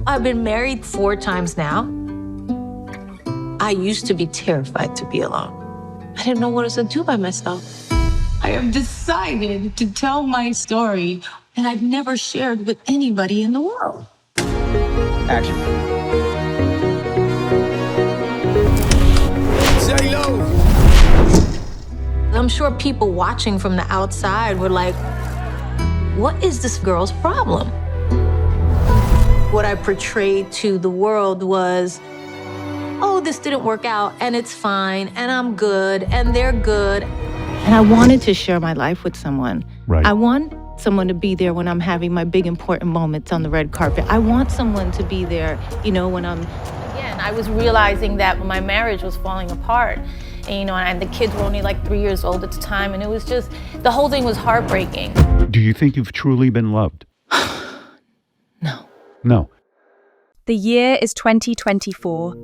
I've been married 4 times now. I used to be terrified to be alone. I didn't know what else to do by myself. I have decided to tell my story that I've never shared with anybody in the world. Action. I'm sure people watching from the outside were like, what is this girl's problem? What I portrayed to the world was, oh, this didn't work out, and it's fine, and I'm good, and they're good. And I wanted to share my life with someone. Right. I want someone to be there when I'm having my big important moments on the red carpet. I want someone to be there, when I'm... Again, I was realizing that my marriage was falling apart. And the kids were only like 3 years old at the time, and it was just, the whole thing was heartbreaking. Do you think you've truly been loved? No. No. The year is 2024.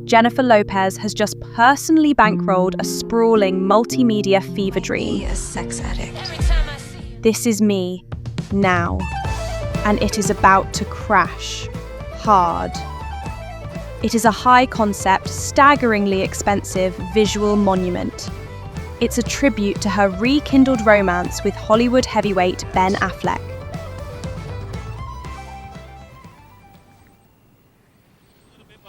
Jennifer Lopez has just personally bankrolled a sprawling multimedia fever dream. A sex addict. This is me, now. And it is about to crash. Hard. It is a high-concept, staggeringly expensive visual monument. It's a tribute to her rekindled romance with Hollywood heavyweight Ben Affleck.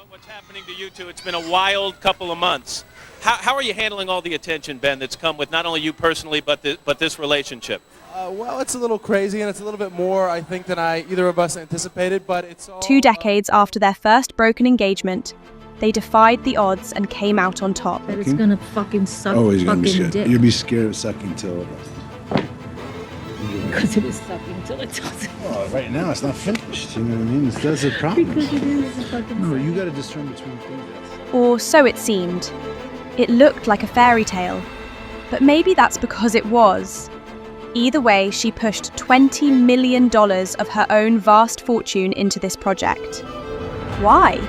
What's happening to you two? It's been a wild couple of months. How are you handling all the attention, Ben, that's come with not only you personally, but this relationship? Well, it's a little crazy, and it's a little bit more, I think, than either of us anticipated, but it's all... 2 decades after their first broken engagement, they defied the odds and came out on top. That it's gonna fucking suck Always gonna be fucking scared. dick. You'll be scared of sucking till... Because it is sucking till it doesn't. Oh, right now it's not finished. You know what I mean? That's a problem. Because it is fucking... No, you gotta discern between things. Or so it seemed. It looked like a fairy tale. But maybe that's because it was. Either way, she pushed $20 million of her own vast fortune into this project. Why?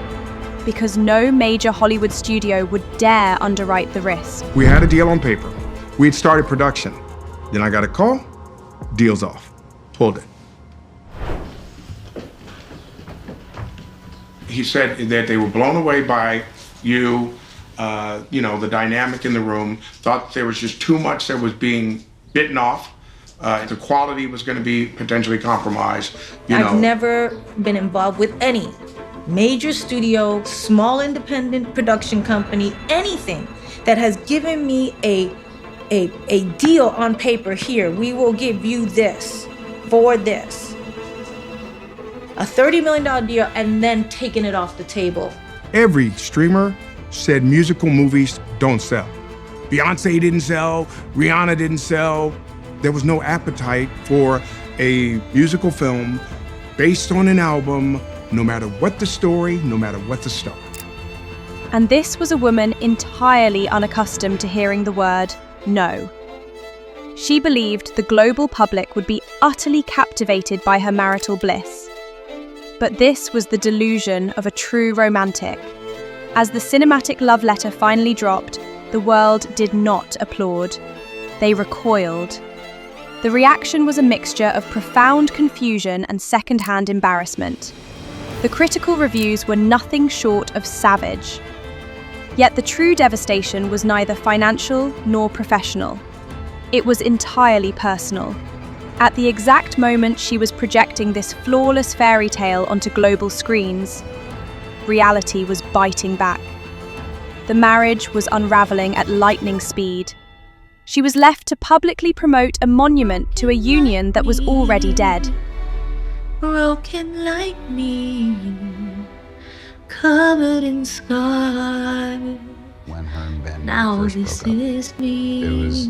Because no major Hollywood studio would dare underwrite the risk. We had a deal on paper. We had started production. Then I got a call, deal's off. Pulled it. He said that they were blown away by you, the dynamic in the room, thought there was just too much that was being bitten off. The quality was going to be potentially compromised. I've never been involved with any major studio, small independent production company, anything that has given me a deal on paper. Here, we will give you this for this. A $30 million deal, and then taking it off the table. Every streamer said musical movies don't sell. Beyonce didn't sell, Rihanna didn't sell. There was no appetite for a musical film based on an album, no matter what the story, no matter what the star. And this was a woman entirely unaccustomed to hearing the word no. She believed the global public would be utterly captivated by her marital bliss. But this was the delusion of a true romantic. As the cinematic love letter finally dropped, the world did not applaud. They recoiled. The reaction was a mixture of profound confusion and second-hand embarrassment. The critical reviews were nothing short of savage. Yet the true devastation was neither financial nor professional. It was entirely personal. At the exact moment she was projecting this flawless fairy tale onto global screens, reality was biting back. The marriage was unraveling at lightning speed. She was left to publicly promote a monument to a union that was already dead. Broken like me, covered in scars. When her and Ben Now first this broke up, is me. it was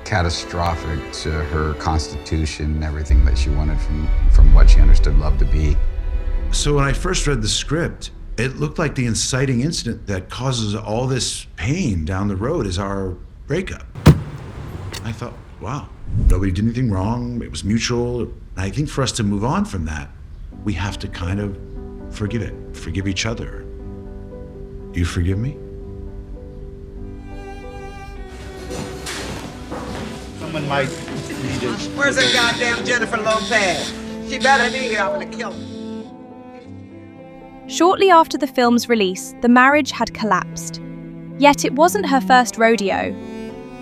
catastrophic to her constitution and everything that she wanted from what she understood love to be. So when I first read the script, it looked like the inciting incident that causes all this pain down the road is our breakup. I thought, wow, nobody did anything wrong. It was mutual. I think for us to move on from that, we have to kind of forgive it, forgive each other. You forgive me? Someone might need it. Where's that goddamn Jennifer Lopez? She better be here. I'm gonna kill her. Shortly after the film's release, the marriage had collapsed. Yet it wasn't her first rodeo.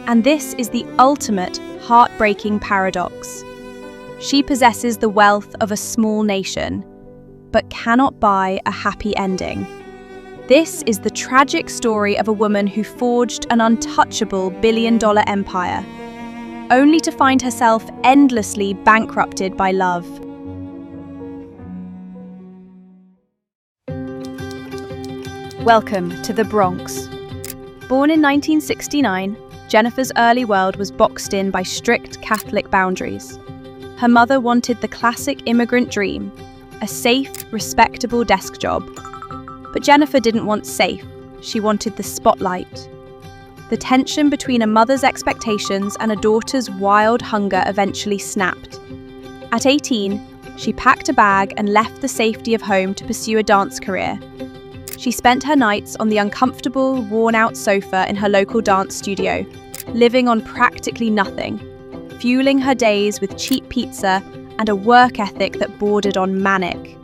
And this is the ultimate heartbreaking paradox. She possesses the wealth of a small nation, but cannot buy a happy ending. This is the tragic story of a woman who forged an untouchable billion-dollar empire, only to find herself endlessly bankrupted by love. Welcome to the Bronx. Born in 1969, Jennifer's early world was boxed in by strict Catholic boundaries. Her mother wanted the classic immigrant dream, a safe, respectable desk job. But Jennifer didn't want safe, she wanted the spotlight. The tension between a mother's expectations and a daughter's wild hunger eventually snapped. At 18, she packed a bag and left the safety of home to pursue a dance career. She spent her nights on the uncomfortable, worn-out sofa in her local dance studio, living on practically nothing, fueling her days with cheap pizza and a work ethic that bordered on manic.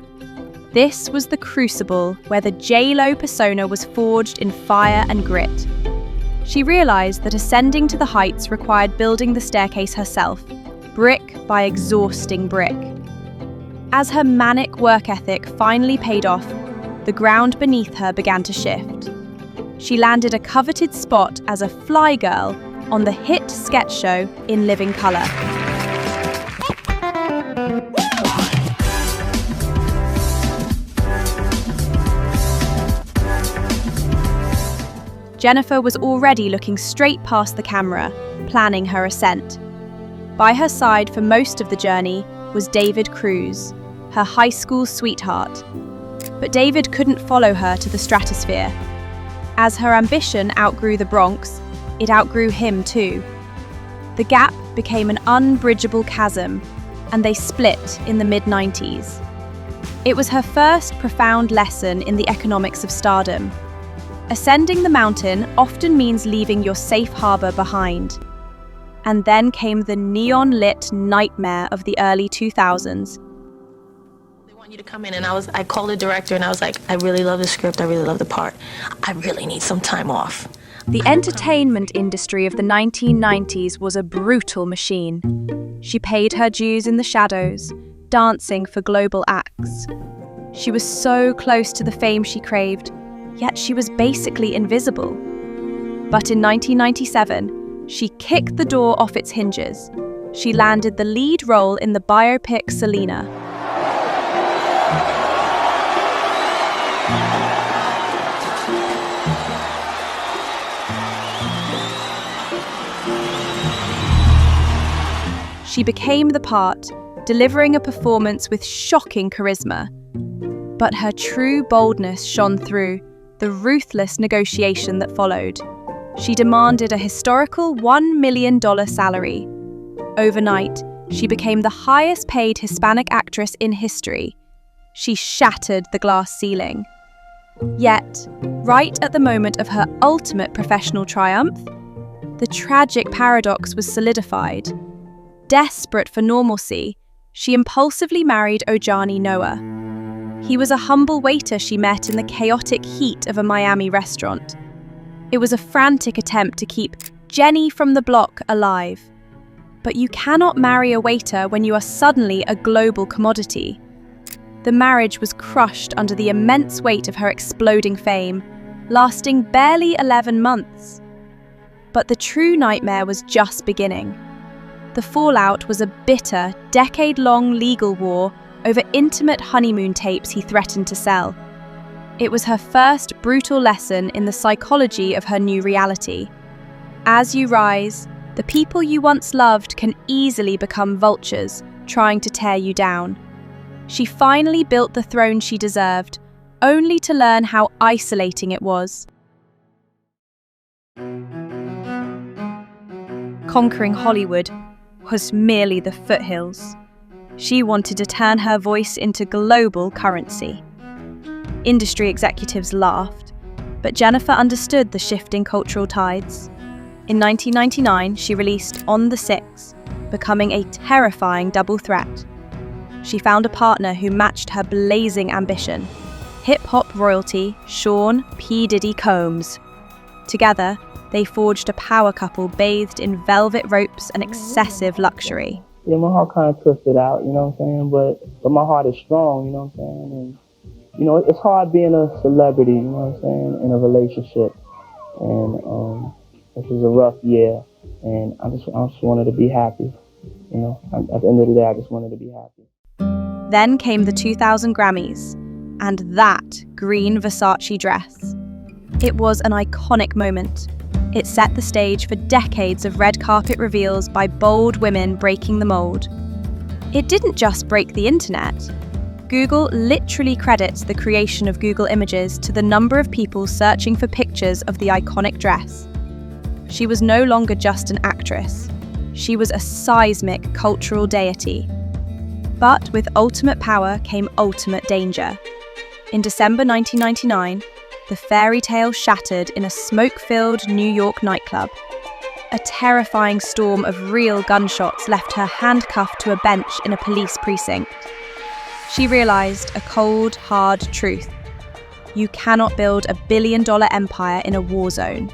This was the crucible where the J-Lo persona was forged in fire and grit. She realized that ascending to the heights required building the staircase herself, brick by exhausting brick. As her manic work ethic finally paid off, the ground beneath her began to shift. She landed a coveted spot as a fly girl on the hit sketch show In Living Color. Jennifer was already looking straight past the camera, planning her ascent. By her side for most of the journey was David Cruz, her high school sweetheart. But David couldn't follow her to the stratosphere. As her ambition outgrew the Bronx, it outgrew him too. The gap became an unbridgeable chasm, and they split in the mid-90s. It was her first profound lesson in the economics of stardom. Ascending the mountain often means leaving your safe harbor behind. And then came the neon-lit nightmare of the early 2000s. You to come in, and I called the director and I was like, I really love the script, I really love the part. I really need some time off. The entertainment industry of the 1990s was a brutal machine. She paid her dues in the shadows, dancing for global acts. She was so close to the fame she craved, yet she was basically invisible. But in 1997, she kicked the door off its hinges. She landed the lead role in the biopic Selena. She became the part, delivering a performance with shocking charisma. But her true boldness shone through the ruthless negotiation that followed. She demanded a historical $1 million salary. Overnight, she became the highest paid Hispanic actress in history. She shattered the glass ceiling. Yet, right at the moment of her ultimate professional triumph, the tragic paradox was solidified. Desperate for normalcy, she impulsively married Ojani Noah. He was a humble waiter she met in the chaotic heat of a Miami restaurant. It was a frantic attempt to keep Jenny from the block alive. But you cannot marry a waiter when you are suddenly a global commodity. The marriage was crushed under the immense weight of her exploding fame, lasting barely 11 months. But the true nightmare was just beginning. The fallout was a bitter, decade-long legal war over intimate honeymoon tapes he threatened to sell. It was her first brutal lesson in the psychology of her new reality. As you rise, the people you once loved can easily become vultures, trying to tear you down. She finally built the throne she deserved, only to learn how isolating it was. Conquering Hollywood was merely the foothills. She wanted to turn her voice into global currency. Industry executives laughed, but Jennifer understood the shifting cultural tides. In 1999, she released On the Six, becoming a terrifying double threat. She found a partner who matched her blazing ambition, hip-hop royalty Sean P. Diddy Combs. Together, they forged a power couple bathed in velvet ropes and excessive luxury. Yeah, my heart kind of twisted out, you know what I'm saying? But my heart is strong, you know what I'm saying? And, you know, it's hard being a celebrity, you know what I'm saying, in a relationship. And this was a rough year, and I just wanted to be happy. You know, at the end of the day, I just wanted to be happy. Then came the 2000 Grammys, and that green Versace dress. It was an iconic moment. It set the stage for decades of red carpet reveals by bold women breaking the mold. It didn't just break the internet. Google literally credits the creation of Google Images to the number of people searching for pictures of the iconic dress. She was no longer just an actress. She was a seismic cultural deity. But with ultimate power came ultimate danger. In December 1999, the fairy tale shattered in a smoke-filled New York nightclub. A terrifying storm of real gunshots left her handcuffed to a bench in a police precinct. She realized a cold, hard truth. You cannot build a billion-dollar empire in a war zone.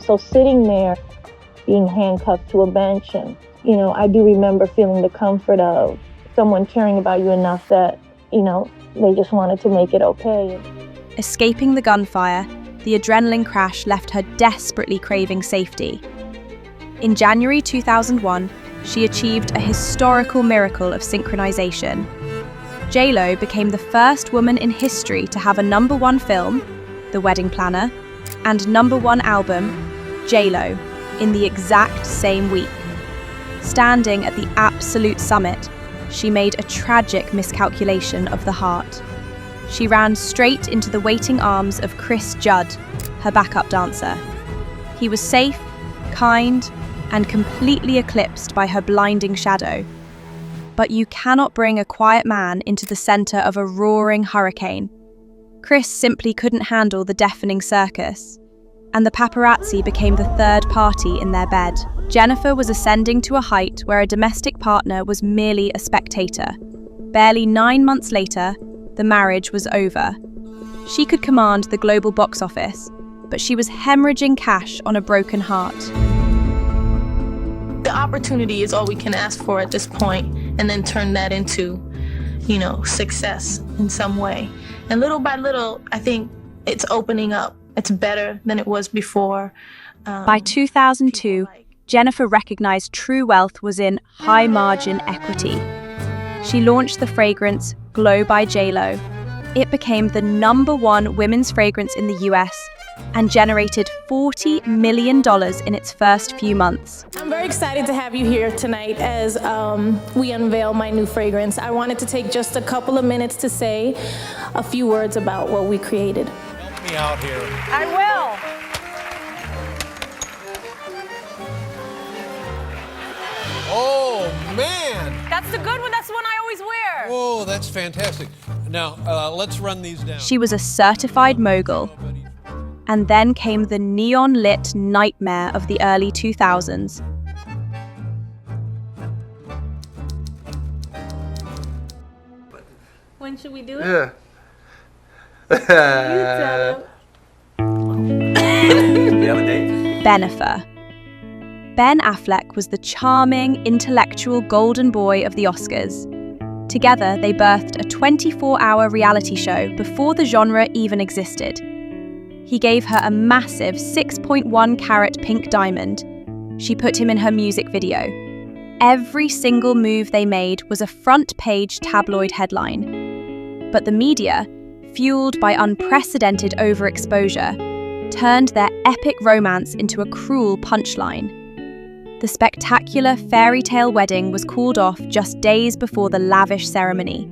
So sitting there, being handcuffed to a bench, and, you know, I do remember feeling the comfort of someone caring about you enough that, you know, they just wanted to make it okay. Escaping the gunfire, the adrenaline crash left her desperately craving safety. In January 2001, she achieved a historical miracle of synchronization. J-Lo became the first woman in history to have a #1 film, The Wedding Planner, and #1 album, J-Lo, in the exact same week. Standing at the absolute summit, she made a tragic miscalculation of the heart. She ran straight into the waiting arms of Chris Judd, her backup dancer. He was safe, kind, and completely eclipsed by her blinding shadow. But you cannot bring a quiet man into the center of a roaring hurricane. Chris simply couldn't handle the deafening circus, and the paparazzi became the third party in their bed. Jennifer was ascending to a height where a domestic partner was merely a spectator. Barely 9 months later, the marriage was over. She could command the global box office, but she was hemorrhaging cash on a broken heart. The opportunity is all we can ask for at this point, and then turn that into, you know, success in some way. And little by little, I think it's opening up. It's better than it was before. By 2002, Jennifer recognized true wealth was in high-margin equity. She launched the fragrance Glow by J-Lo. It became the #1 women's fragrance in the US and generated $40 million in its first few months. I'm very excited to have you here tonight as we unveil my new fragrance. I wanted to take just a couple of minutes to say a few words about what we created. Help me out here. I will. Oh, man. That's the good one. That's the one I always wear. Oh, that's fantastic. Now, let's run these down. She was a certified mogul. And then came the neon-lit nightmare of the early 2000s. When should we do it? Yeah. You tell him. Do we have a date? Bennifer. Ben Affleck was the charming, intellectual golden boy of the Oscars. Together, they birthed a 24-hour reality show before the genre even existed. He gave her a massive 6.1 carat pink diamond. She put him in her music video. Every single move they made was a front-page tabloid headline. But the media, fueled by unprecedented overexposure, turned their epic romance into a cruel punchline. The spectacular fairy tale wedding was called off just days before the lavish ceremony.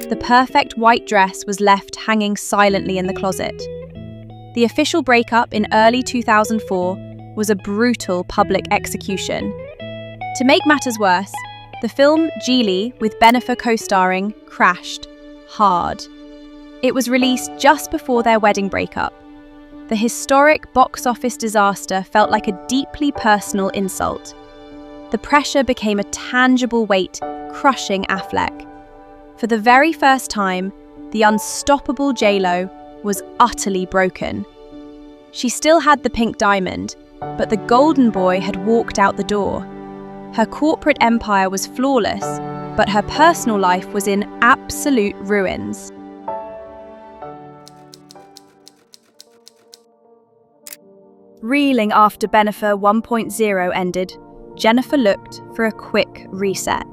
The perfect white dress was left hanging silently in the closet. The official breakup in early 2004 was a brutal public execution. To make matters worse, the film Geely, with Bennifer co-starring, crashed hard. It was released just before their wedding breakup. The historic box office disaster felt like a deeply personal insult. The pressure became a tangible weight, crushing Affleck. For the very first time, the unstoppable J-Lo, was utterly broken. She still had the pink diamond, but the golden boy had walked out the door. Her corporate empire was flawless, but her personal life was in absolute ruins. Reeling after Bennifer 1.0 ended, Jennifer looked for a quick reset.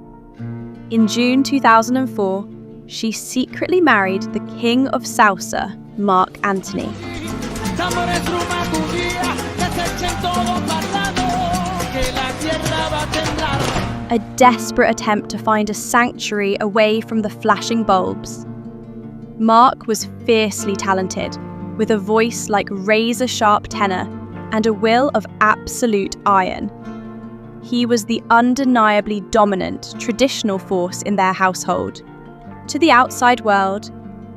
In June 2004, she secretly married the king of salsa, Marc Anthony. A desperate attempt to find a sanctuary away from the flashing bulbs. Marc was fiercely talented, with a voice like razor-sharp tenor and a will of absolute iron. He was the undeniably dominant, traditional force in their household. To the outside world,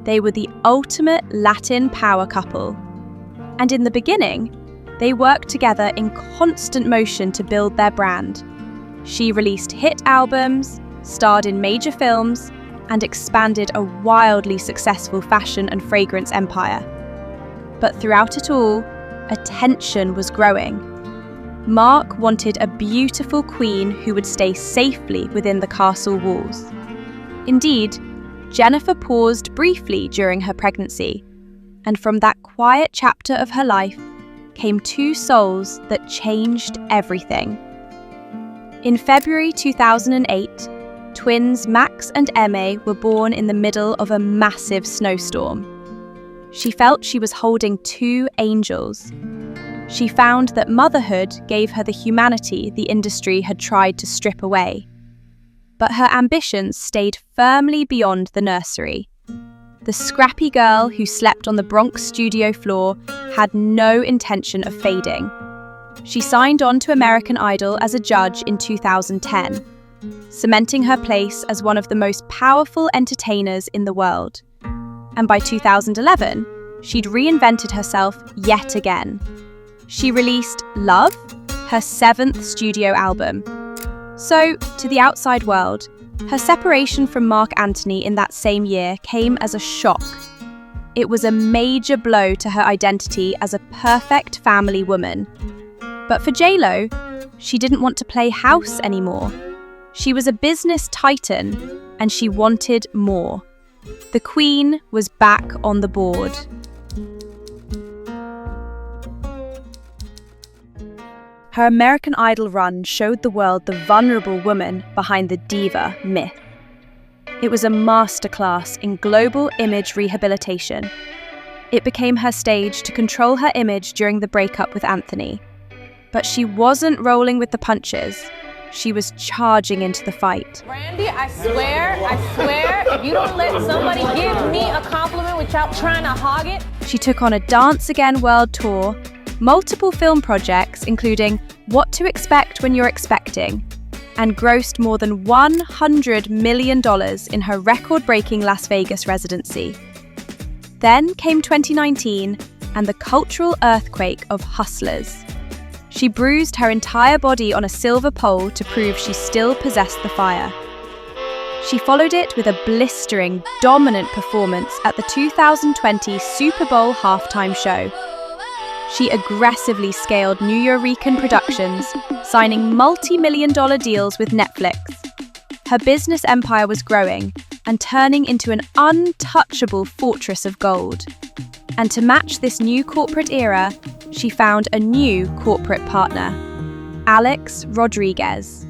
they were the ultimate Latin power couple. And in the beginning, they worked together in constant motion to build their brand. She released hit albums, starred in major films, and expanded a wildly successful fashion and fragrance empire. But throughout it all, a tension was growing. Marc wanted a beautiful queen who would stay safely within the castle walls. Indeed, Jennifer paused briefly during her pregnancy, and from that quiet chapter of her life came two souls that changed everything. In February 2008, twins Max and Emme were born in the middle of a massive snowstorm. She felt she was holding two angels. She found that motherhood gave her the humanity the industry had tried to strip away. But her ambitions stayed firmly beyond the nursery. The scrappy girl who slept on the Bronx studio floor had no intention of fading. She signed on to American Idol as a judge in 2010, cementing her place as one of the most powerful entertainers in the world. And by 2011, she'd reinvented herself yet again. She released Love, her 7th studio album. So, to the outside world, her separation from Marc Anthony in that same year came as a shock. It was a major blow to her identity as a perfect family woman. But for J-Lo, she didn't want to play house anymore. She was a business titan, and she wanted more. The Queen was back on the board. Her American Idol run showed the world the vulnerable woman behind the diva myth. It was a masterclass in global image rehabilitation. It became her stage to control her image during the breakup with Anthony. But she wasn't rolling with the punches. She was charging into the fight. Brandy, I swear, if you don't let somebody give me a compliment without trying to hog it. She took on a Dance Again world tour, multiple film projects, including What to Expect When You're Expecting, and grossed more than $100 million in her record-breaking Las Vegas residency. Then came 2019 and the cultural earthquake of Hustlers. She bruised her entire body on a silver pole to prove she still possessed the fire. She followed it with a blistering, dominant performance at the 2020 Super Bowl halftime show. She aggressively scaled Nuyorican productions, signing multi-million-dollar deals with Netflix. Her business empire was growing and turning into an untouchable fortress of gold. And to match this new corporate era, she found a new corporate partner, Alex Rodriguez.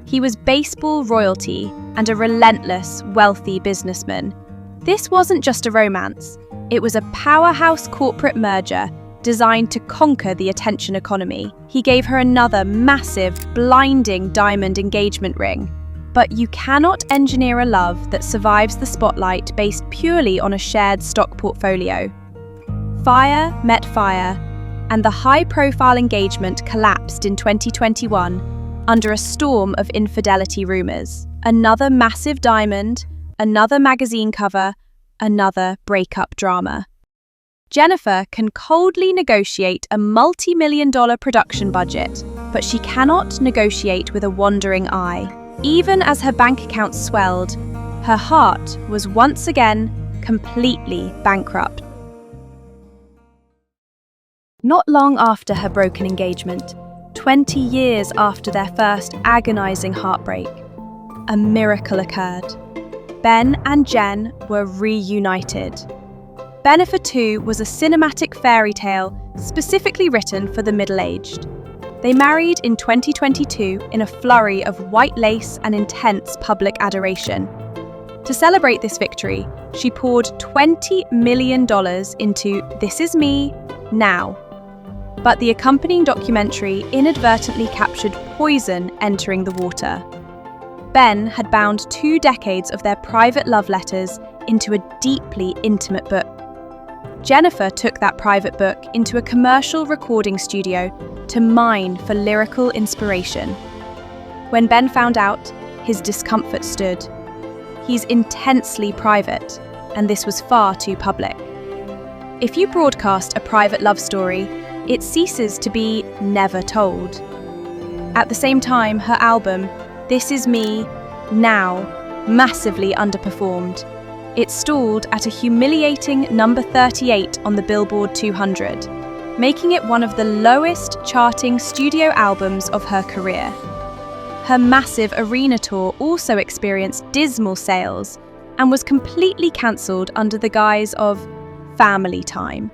He was baseball royalty and a relentless, wealthy businessman. This wasn't just a romance. It was a powerhouse corporate merger designed to conquer the attention economy. He gave her another massive, blinding diamond engagement ring. But you cannot engineer a love that survives the spotlight based purely on a shared stock portfolio. Fire met fire, and the high-profile engagement collapsed in 2021 under a storm of infidelity rumors. Another massive diamond, another magazine cover, another breakup drama. Jennifer can coldly negotiate a multi-million-dollar production budget, but she cannot negotiate with a wandering eye. Even as her bank account swelled, her heart was once again completely bankrupt. Not long after her broken engagement, 20 years after their first agonizing heartbreak, a miracle occurred. Ben and Jen were reunited. Bennifer 2 was a cinematic fairy tale specifically written for the middle-aged. They married in 2022 in a flurry of white lace and intense public adoration. To celebrate this victory, she poured $20 million into This Is Me, Now. But the accompanying documentary inadvertently captured poison entering the water. Ben had bound 2 decades of their private love letters into a deeply intimate book. Jennifer took that private book into a commercial recording studio to mine for lyrical inspiration. When Ben found out, his discomfort stood. He's intensely private, and this was far too public. If you broadcast a private love story, it ceases to be never told. At the same time, her album, This Is Me, Now, massively underperformed. It stalled at a humiliating number 38 on the Billboard 200, making it one of the lowest charting studio albums of her career. Her massive arena tour also experienced dismal sales and was completely cancelled under the guise of family time.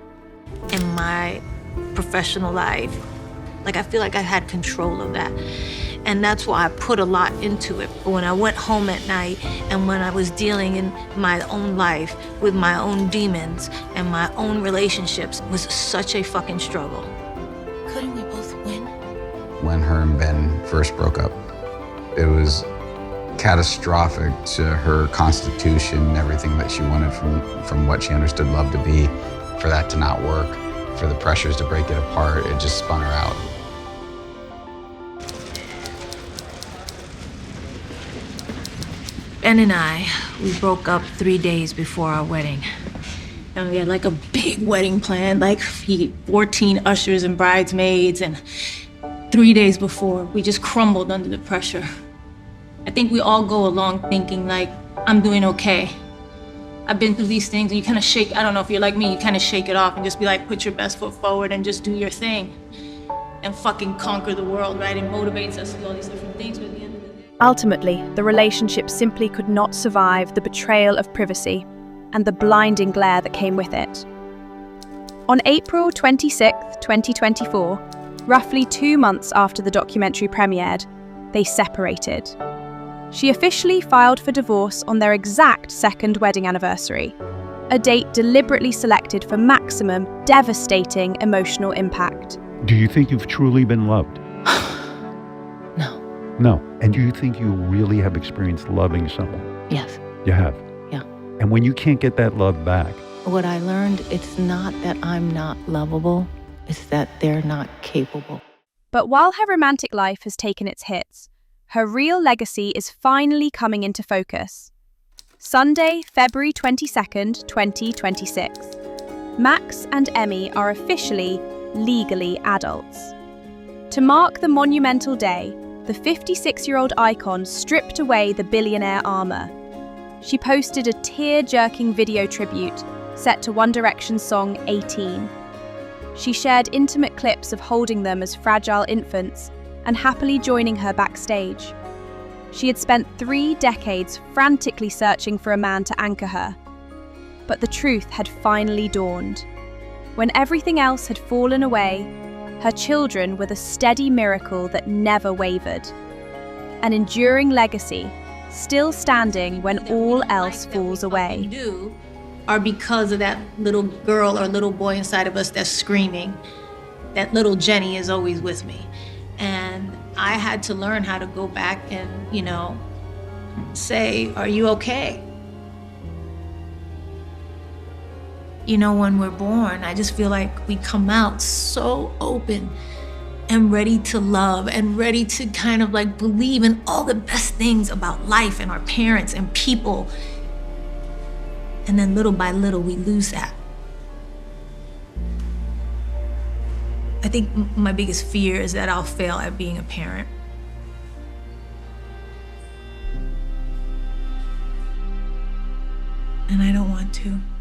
In my professional life, I feel like I had control of that. And that's why I put a lot into it. But when I went home at night and when I was dealing in my own life with my own demons and my own relationships, it was such a fucking struggle. Couldn't we both win? When her and Ben first broke up, it was catastrophic to her constitution and everything that she wanted from what she understood love to be. For that to not work, for the pressures to break it apart, it just spun her out. Ben and I, we broke up 3 days before our wedding. And we had a big wedding planned, 14 ushers and bridesmaids, and 3 days before, we just crumbled under the pressure. I think we all go along thinking I'm doing okay. I've been through these things and you kind of shake, I don't know if you're like me, you kind of shake it off and just be put your best foot forward and just do your thing. And fucking conquer the world, right? It motivates us to do all these different things, but at the end of the day. Ultimately, the relationship simply could not survive the betrayal of privacy and the blinding glare that came with it. On April 26, 2024, roughly 2 months after the documentary premiered, they separated. She officially filed for divorce on their exact second wedding anniversary, a date deliberately selected for maximum devastating emotional impact. Do you think you've truly been loved? No. No. And do you think you really have experienced loving someone? Yes. You have? Yeah. And when you can't get that love back? What I learned, it's not that I'm not lovable, it's that they're not capable. But while her romantic life has taken its hits, her real legacy is finally coming into focus. Sunday, February 22nd, 2026. Max and Emmy are officially legally adults. To mark the monumental day, the 56-year-old icon stripped away the billionaire armor. She posted a tear-jerking video tribute set to One Direction's song 18. She shared intimate clips of holding them as fragile infants and happily joining her backstage. She had spent 3 decades frantically searching for a man to anchor her. But the truth had finally dawned. When everything else had fallen away, her children were the steady miracle that never wavered. An enduring legacy, still standing when all else falls away. Are because of that little girl or little boy inside of us that's screaming. That little Jenny is always with me. And I had to learn how to go back and, say, are you okay? When we're born, I just feel like we come out so open and ready to love and ready to kind of believe in all the best things about life and our parents and people. And then little by little, we lose that. I think my biggest fear is that I'll fail at being a parent. And I don't want to. too.